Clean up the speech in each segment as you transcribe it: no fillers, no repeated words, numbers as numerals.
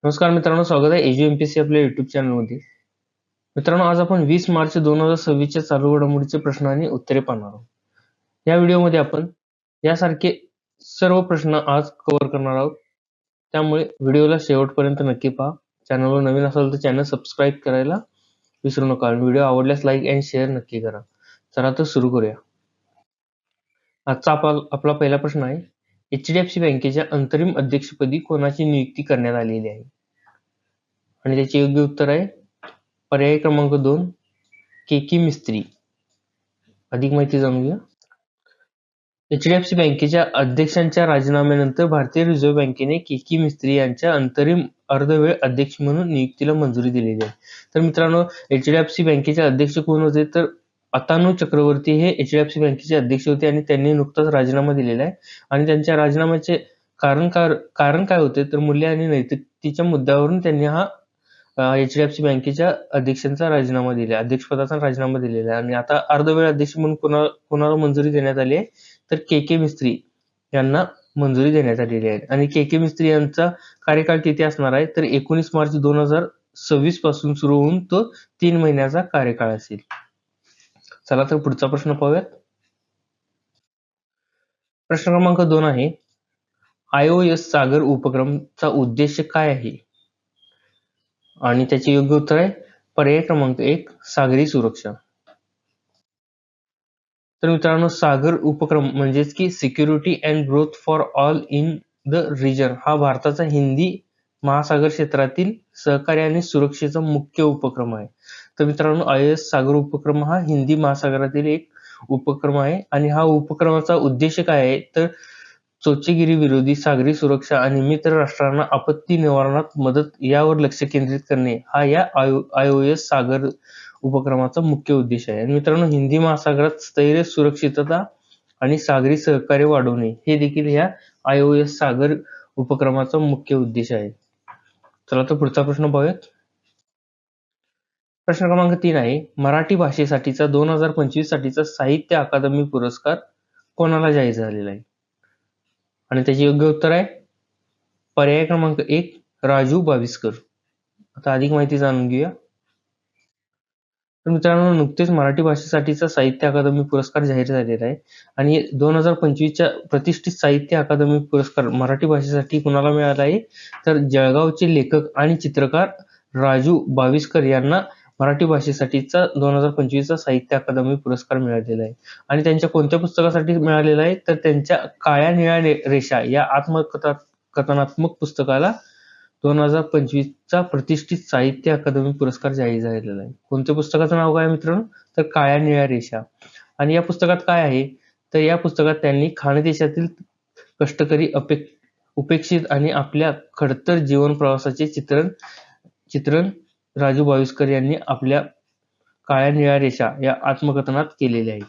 नमस्कार मित्रांनो, स्वागत आहे एमपीएससी आपल्या युट्यूब चॅनलमध्ये. मित्रांनो, आज आपण 20 मार्च 2026 च्या चालू घडामोडीचे प्रश्न आणि उत्तरे पाहणार आहोत. या व्हिडिओमध्ये आपण यासारखे सर्व प्रश्न आज कव्हर करणार आहोत. त्यामुळे व्हिडिओला शेवटपर्यंत नक्की पहा. चॅनलवर नवीन असाल तर चॅनल सबस्क्राईब करायला विसरू नका. व्हिडिओ आवडल्यास लाईक आणि शेअर नक्की करा. चला तर सुरू करूया. आजचा आपला पहिला प्रश्न आहे, एचडीएफसी बँकेच्या अंतरिम अध्यक्षपदी कोणाची नियुक्ती करण्यात आलेली आहे? आणि त्याचे योग्य उत्तर आहे पर्याय क्रमांक 2 के मिस्त्री. अधिक माहिती जाणून घ्या. एचडीएफसी बँकेच्या अध्यक्षांच्या राजीनाम्यानंतर भारतीय रिझर्व्ह बँकेने के मिस्त्री यांच्या अंतरिम अर्धवेळ अध्यक्ष म्हणून नियुक्तीला मंजुरी दिलेली आहे. तर मित्रांनो, एचडीएफसी बँकेचे अध्यक्ष कोण होते? तर अतानु चक्रवर्ती हे एचडीएफसी बँकेचे अध्यक्ष होते आणि त्यांनी नुकताच राजीनामा दिलेला आहे. आणि त्यांच्या राजीनाम्याचे कारण काय होते? तर मूल्य आणि नैतिकतेच्या मुद्द्यावरून त्यांनी हा एचडीएफसी बँकेच्या अध्यक्षपदाचा राजीनामा दिलेला आहे. आणि आता अर्धवेळ अध्यक्ष म्हणून कोणाला मंजुरी देण्यात आली आहे? तर के मिस्त्री यांना मंजुरी देण्यात आलेली आहे. आणि के मिस्त्री यांचा कार्यकाळ किती असणार आहे? तर 19 मार्च 2026 पासून सुरू होऊन तो 3 महिन्याचा कार्यकाळ असेल. चला तर पुढचा प्रश्न पाहूयात. प्रश्न क्रमांक 2 आहे, IOS सागर उपक्रमचा उद्देश काय आहे? आणि त्याचे योग्य उत्तर आहे पर्याय क्रमांक 1 सागरी सुरक्षा. तर मित्रांनो, सागर उपक्रम म्हणजेच की security and growth for all in the region हा भारताचा हिंदी महासागर क्षेत्रातील सहकार्य आणि सुरक्षेचा मुख्य उपक्रम आहे. तर मित्रांनो, IOS सागर उपक्रम हा हिंदी महासागरातील एक उपक्रम आहे. आणि हा उपक्रमाचा उद्देश काय आहे? तर चोचेगिरी विरोधी सागरी सुरक्षा आणि मित्र राष्ट्रांना आपत्ती निवारणात मदत यावर लक्ष केंद्रित करणे हा या IOS सागर उपक्रमाचा मुख्य उद्देश आहे. आणि मित्रांनो, हिंदी महासागरात स्थैर्य, सुरक्षितता आणि सागरी सहकार्य वाढवणे हे देखील या IOS सागर उपक्रमाचा मुख्य उद्देश आहे. चला तर पुढचा प्रश्न पाहूयात. प्रश्न क्रमांक 3 आहे, मराठी भाषेसाठीचा 2025 साठीचा साहित्य अकादमी पुरस्कार कोणाला जाहीर झालेला आहे? आणि त्याचे योग्य उत्तर आहे पर्याय क्रमांक 1 राजू बाविस्कर. आता अधिक माहिती जाणून घेऊया. तर मित्रांनो, नुकतेच मराठी भाषेसाठीचा साहित्य अकादमी पुरस्कार जाहीर झालेला आहे. आणि 2025च्या प्रतिष्ठित साहित्य अकादमी पुरस्कार मराठी भाषेसाठी कुणाला मिळाला आहे? तर जळगावचे लेखक आणि चित्रकार राजू बाविस्कर यांना मराठी भाषेसाठीचा 2025चा साहित्य अकादमी पुरस्कार मिळालेला आहे. आणि त्यांच्या कोणत्या पुस्तकासाठी मिळालेला आहे? तर त्यांच्या काळ्या निळ्या रेषा या आत्मकथनात्मक पुस्तकाला 2025चा प्रतिष्ठित साहित्य अकादमी पुरस्कार जाहीर झालेला आहे. कोणत्या पुस्तकाचं नाव काय मित्रांनो? तर काळ्या निळ्या रेषा. आणि या पुस्तकात काय आहे? तर या पुस्तकात त्यांनी खानदेशातील कष्टकरी, उपेक्षित आणि आपल्या खडतर जीवन प्रवासाचे चित्रण राजू बाविस्कर यांनी आपल्या काळ्या निळ्या रेषा या आत्मकथनात केलेले आहे.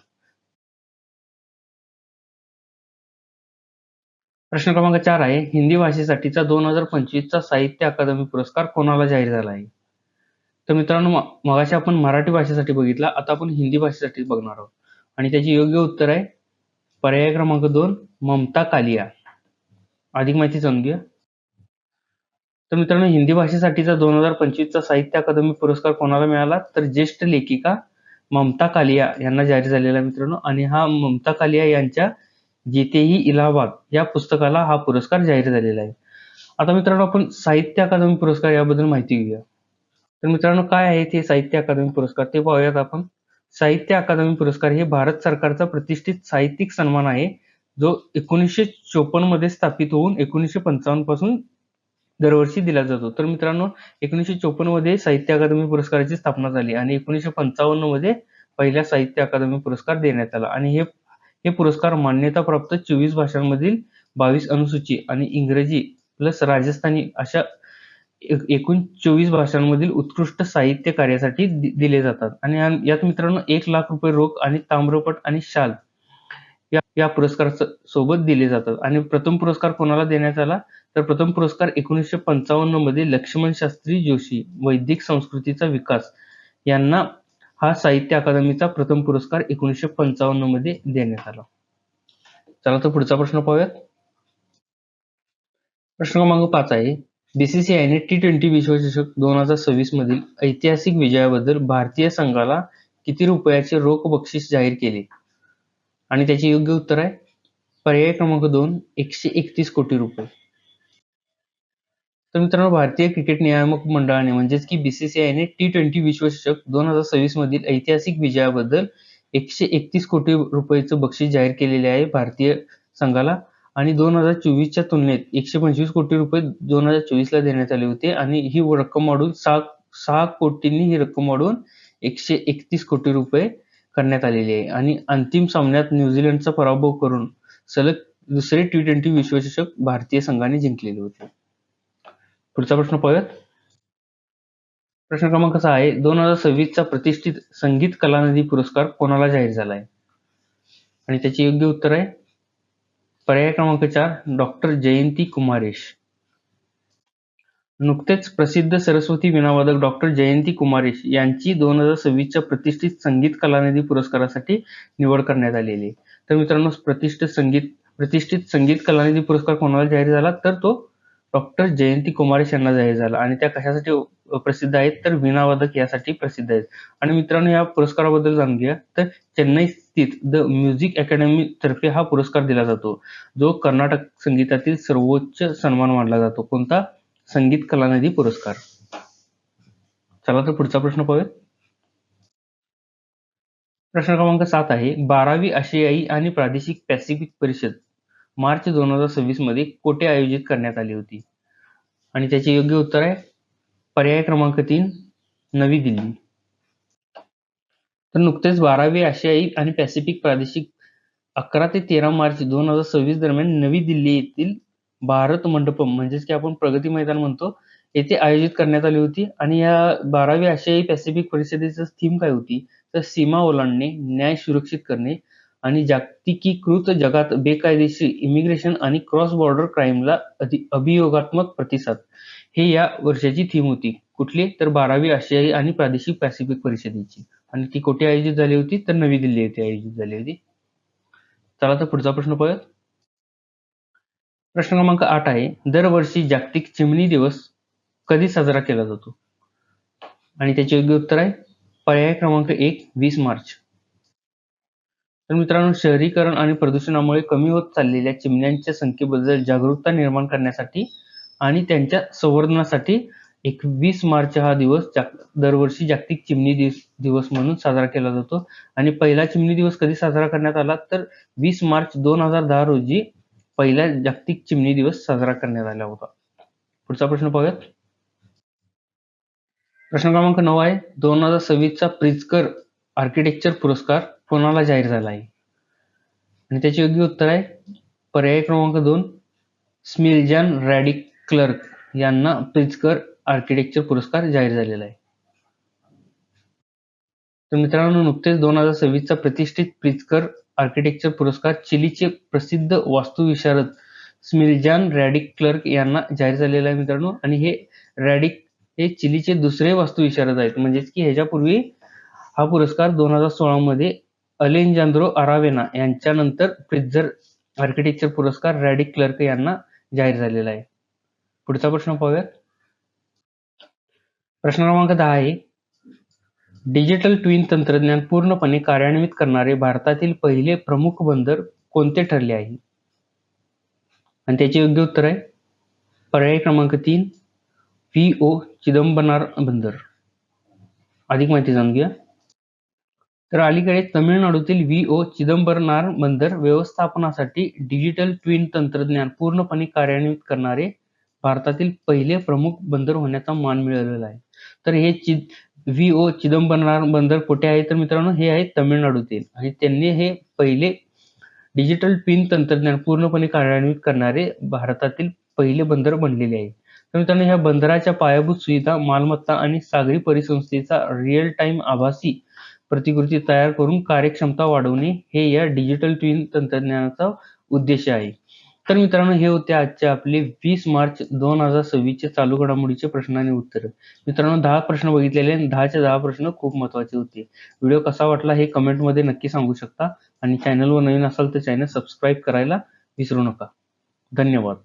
प्रश्न क्रमांक 4 आहे, हिंदी भाषेसाठीचा 2025चा साहित्य अकादमी पुरस्कार कोणाला जाहीर झाला आहे? तर मित्रांनो, मगाशी आपण मराठी भाषेसाठी बघितला, आता आपण हिंदी भाषेसाठी बघणार आहोत. आणि त्याचे योग्य उत्तर आहे पर्याय क्रमांक 2 ममता कालिया. अधिक माहिती जाणून घ्या. तर मित्रांनो, हिंदी भाषेसाठीचा 2025चा साहित्य अकादमी पुरस्कार कोणाला मिळाला? तर ज्येष्ठ लेखिका ममता कालिया यांना जाहीर झालेला मित्रांनो. आणि हा ममता कालिया यांच्या जीते ही इलाहाबाद या पुस्तकाला हा पुरस्कार जाहीर झालेला आहे. आता मित्रांनो, आपण साहित्य अकादमी पुरस्कार याबद्दल माहिती घेऊया. तर मित्रांनो, काय आहे ते साहित्य अकादमी पुरस्कार ते पाहूयात आपण. साहित्य अकादमी पुरस्कार हे भारत सरकारचा प्रतिष्ठित साहित्यिक सन्मान आहे, जो 1954 मध्ये स्थापित होऊन 1955 पासून दरवर्षी दिला जातो. तर मित्रांनो, 1954 मध्ये साहित्य अकादमी पुरस्काराची स्थापना झाली आणि 1955 मध्ये पहिला साहित्य अकादमी पुरस्कार देण्यात आला. आणि हे पुरस्कार मान्यताप्राप्त 24 भाषांमधील 22 अनुसूची आणि इंग्रजी प्लस राजस्थानी अशा एकूण 24 भाषांमधील उत्कृष्ट साहित्य कार्यासाठी दिले जातात. आणि यात मित्रांनो 1 लाख रुपये रोख आणि ताम्रपट आणि शाल या पुरस्कार सोबत दिले जातात. आणि प्रथम पुरस्कार कोणाला देण्यात आला? तर प्रथम पुरस्कार 1955 मध्ये लक्ष्मण शास्त्री जोशी वैदिक संस्कृतीचा विकास यांना हा साहित्य अकादमीचा प्रथम पुरस्कार 1955 मध्ये देण्यात आला. चला तर पुढचा प्रश्न पाहूयात. प्रश्न क्रमांक 5 आहे, बीसीसीआयने T20 विश्वचषक 2026 मधील ऐतिहासिक विजयाबद्दल भारतीय संघाला किती रुपयाचे रोख बक्षीस जाहीर केले? आणि त्याचे योग्य उत्तर आहे पर्याय क्रमांक 2 131 कोटी रुपये. तर मित्रांनो, भारतीय क्रिकेट नियामक मंडळाने म्हणजेच की बीसीसीआयने T20 विश्वचषक 2026 मधील ऐतिहासिक विजयाबद्दल 131 कोटी रुपयाचं बक्षीस जाहीर केलेले आहे भारतीय संघाला. आणि 2024च्या तुलनेत 125 कोटी रुपये 2024ला देण्यात आले होते आणि ही रक्कम वाढून 6 कोटींनी ही रक्कम वाढून 131 कोटी रुपये करण्यात आलेली आहे. आणि अंतिम सामन्यात न्यूझीलंडचा पराभव करून सलग दुसरे T20 विश्वचषक भारतीय संघाने जिंकलेले होते. पुढचा प्रश्न पाहूयात. प्रश्न क्रमांक 6 आहे 2026 चा प्रतिष्ठित संगीत कलानिधी पुरस्कार कोणाला जाहीर झाला आहे? आणि त्याचे योग्य उत्तर आहे पर्याय क्रमांक 4 डॉक्टर जयंती कुमारेश. नुकतेच प्रसिद्ध सरस्वती वीणावादक डॉक्टर जयंती कुमारेश यांची 2026 च्या प्रतिष्ठित संगीत कलानिधी पुरस्कारासाठी निवड करण्यात आलेली आहे. तर मित्रांनो, प्रतिष्ठित संगीत कलानिधी पुरस्कार कोणाला जाहीर झाला? तर तो डॉक्टर जयंती कुमारेश यांना जाहीर झाला. आणि त्या कशासाठी प्रसिद्ध आहेत? तर वीणावादक यासाठी प्रसिद्ध आहेत. आणि मित्रांनो, या पुरस्काराबद्दल जाणून घ्या. तर चेन्नई स्थित द म्युझिक अकॅडमी तर्फे हा पुरस्कार दिला जातो, जो कर्नाटक संगीतातील सर्वोच्च सन्मान मानला जातो. कोणता? संगीत कलानिधी पुरस्कार. चला तर पुढचा प्रश्न पाहूया. प्रश्न क्रमांक 7 आहे 12वी आशियाई आणि प्रादेशिक पॅसिफिक परिषद मार्च 2026 मध्ये कोठे आयोजित करण्यात आली होती? आणि त्याचे योग्य उत्तर आहे पर्याय क्रमांक 3 नवी दिल्ली. तर नुकतेच 12वी आशियाई आणि पॅसिफिक प्रादेशिक 11 ते 13 मार्च 2026 दरम्यान नवी दिल्ली येथील भारत मंडपम म्हणजेच की आपण प्रगती मैदान म्हणतो येथे आयोजित करण्यात आली होती. आणि या 12वी आशियाई पॅसिफिक परिषदेचं थीम काय होती? तर सीमा ओलांडणे, न्याय सुरक्षित करणे आणि जागतिकीकृत जगात बेकायदेशीर इमिग्रेशन आणि क्रॉस बॉर्डर क्राईमला अभियोगात्मक प्रतिसाद, हे या वर्षाची थीम होती. कुठली? तर 12वी आशियाई आणि प्रादेशिक पॅसिफिक परिषदेची. आणि ती कुठे आयोजित झाली होती? तर नवी दिल्ली येथे आयोजित झाली होती. चला तर पुढचा प्रश्न पाहूया. प्रश्न क्रमांक 8 आहे दरवर्षी जागतिक चिमणी दिवस कधी साजरा केला जातो? आणि त्याचे योग्य उत्तर आहे पर्याय क्रमांक 1 20 मार्च. तर मित्रांनो, शहरीकरण आणि प्रदूषणामुळे कमी होत चाललेल्या चिमण्यांच्या संख्येबद्दल जागरूकता निर्माण करण्यासाठी आणि त्यांच्या संवर्धनासाठी 21 मार्च हा दिवस दरवर्षी जागतिक चिमणी दिवस म्हणून साजरा केला जातो. आणि पहिला चिमणी दिवस कधी साजरा करण्यात आला? तर 20 मार्च 2010 रोजी पहिला जागतिक चिमणी दिवस साजरा करण्यात आला होता. पुढचा प्रश्न पाहूयात. प्रश्न क्रमांक 9 आहे 2026 चा प्रिझकर आर्किटेक्चर पुरस्कार कोणाला जाहीर झाला आहे? आणि त्याचे योग्य उत्तर आहे पर्याय क्रमांक 2 स्मिलजान रॅडिक क्लर्क यांना प्रिझकर आर्किटेक्चर पुरस्कार जाहीर झालेला आहे. तर मित्रांनो, नुकतेच 2026 चा प्रतिष्ठित प्रिझकर आर्किटेक्चर पुरस्कार चिलीचे प्रसिद्ध वास्तुविशारद स्मिलजान रॅडिक क्लर्क यांना जाहीर झालेला आहे मित्रांनो. आणि हे रॅडिक हे चिलीचे दुसरे वास्तुविशारद आहेत. म्हणजेच की ह्याच्यापूर्वी हा पुरस्कार 2016 मध्ये अलेजांद्रो अरावेना यांच्यानंतर प्रिझकर आर्किटेक्चर पुरस्कार रॅडिक क्लर्क यांना जाहीर झालेला आहे. पुढचा प्रश्न पाहूयात. प्रश्न क्रमांक 10 आहे डिजिटल ट्विन तंत्रज्ञान पूर्णपणे कार्यान्वित करणारे भारतातील पहिले प्रमुख बंदर कोणते ठरले आहे? आणि त्याचे योग्य उत्तर आहे पर्याय क्रमांक 3 VO चिदंबरनार बंदर. अधिक माहिती जाणून घ्या. तर अलीकडे तमिळनाडूतील VO चिदंबरनार बंदर व्यवस्थापनासाठी डिजिटल ट्विन तंत्रज्ञान पूर्णपणे कार्यान्वित करणारे भारतातील पहिले प्रमुख बंदर होण्याचा मान मिळवलेला आहे. तर हे VO चिदंबरनार बंदर कुठे आहे? तर मित्रांनो, हे आहे तमिळनाडूतील. आणि त्यांनी हे पहिले डिजिटल ट्विन तंत्रज्ञान पूर्णपणे कार्यान्वित करणारे भारतातील पहिले बंदर बनलेले आहे. तर मित्रांनो, ह्या बंदराच्या पायाभूत सुविधा, मालमत्ता आणि सागरी परिसंस्थेचा रिअल टाइम आभासी प्रतिकृती तयार करून कार्यक्षमता वाढवणे हे या डिजिटल ट्विन तंत्रज्ञानाचा उद्देश आहे. तर मित्रांनो, हे होते आजचे आपले 20 मार्च 2026 चे चालू घडामोडीचे प्रश्न आणि उत्तर. मित्रांनो, 10 प्रश्न बघितलेले आणि 10चे 10 प्रश्न खूप महत्त्वाचे होते. व्हिडिओ कसा वाटला हे कमेंटमध्ये नक्की सांगू शकता. आणि चॅनलवर नवीन असाल तर चॅनल सबस्क्राईब करायला विसरू नका. धन्यवाद.